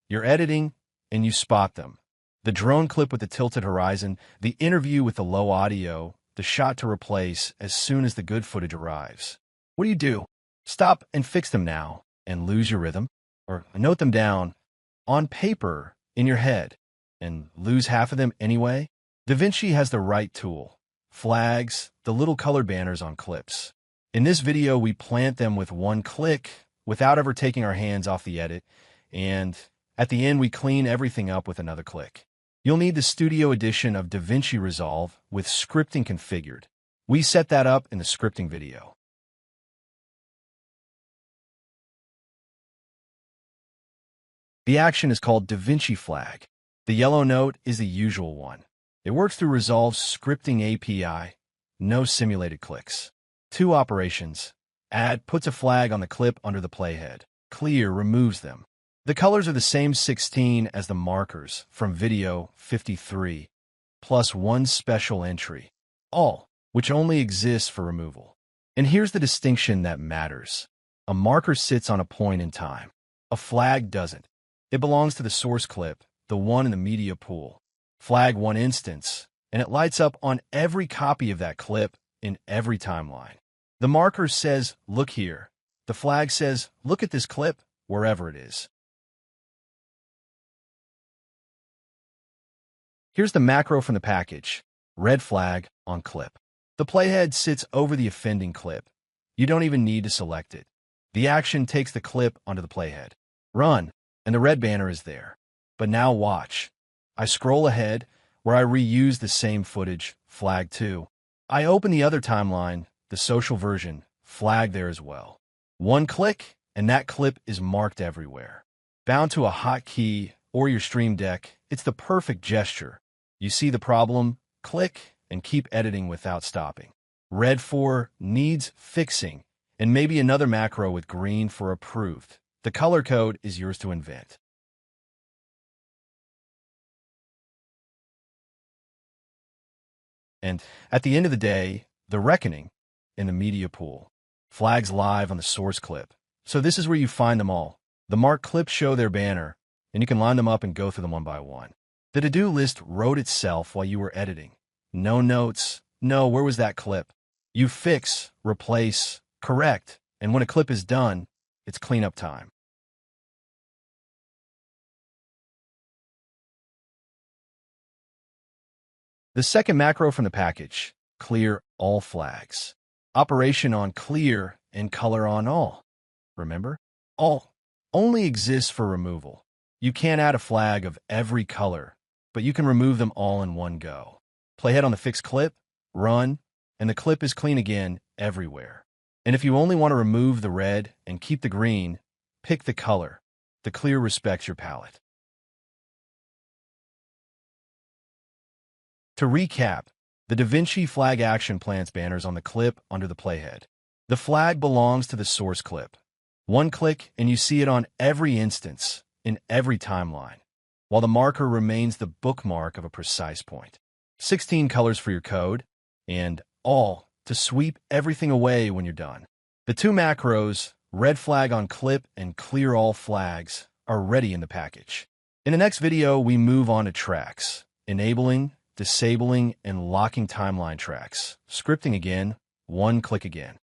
You're editing, and you spot them. The drone clip with the tilted horizon, the interview with the low audio, the shot to replace as soon as the good footage arrives. What do? Stop and fix them now, and lose your rhythm, or note them down on paper in your head, and lose half of them anyway? DaVinci has the right tool. Flags, the little colored banners on clips. In this video, we plant them with one click without ever taking our hands off the edit, and at the end, we clean everything up with another click. You'll need the Studio Edition of DaVinci Resolve with scripting configured. We set that up in the scripting video. The action is called DaVinci Flag. The yellow note is the usual one. It works through Resolve's scripting API. No simulated clicks. 2 operations. Add puts a flag on the clip under the playhead. Clear removes them. The colors are the same 16 as the markers from video 53, plus one special entry, all, which only exists for removal. And here's the distinction that matters. A marker sits on a point in time. A flag doesn't. It belongs to the source clip, the one in the media pool. Flag one instance, and it lights up on every copy of that clip in every timeline. The marker says, look here. The flag says, look at this clip, wherever it is. Here's the macro from the package. Red flag on clip. The playhead sits over the offending clip. You don't even need to select it. The action takes the clip onto the playhead. Run, and the red banner is there. But now watch. I scroll ahead, where I reuse the same footage, flag 2. I open the other timeline, the social version, flag there as well. One click, and that clip is marked everywhere. Bound to a hotkey or your Stream Deck, it's the perfect gesture. You see the problem, click, and keep editing without stopping. Red for needs fixing, and maybe another macro with green for approved. The color code is yours to invent. And at the end of the day, the reckoning in the media pool. Flags live on the source clip. So this is where you find them all. The marked clips show their banner, and you can line them up and go through them one by one. The to-do list wrote itself while you were editing. No notes. No, where was that clip? You fix, replace, correct, and when a clip is done, it's cleanup time. The second macro from the package, clear all flags. Operation on clear and color on all. Remember? All only exists for removal. You can't add a flag of every color, but you can remove them all in one go. Playhead on the fixed clip, run, and the clip is clean again everywhere. And if you only want to remove the red and keep the green, pick the color. The clear respects your palette. To recap, the DaVinci Flag action plants banners on the clip under the playhead. The flag belongs to the source clip. One click and you see it on every instance, in every timeline, while the marker remains the bookmark of a precise point. 16 colors for your code, and all to sweep everything away when you're done. The 2 macros, red flag on clip and clear all flags, are ready in the package. In the next video, we move on to tracks, enabling, disabling, and locking timeline tracks. Scripting again, one click again.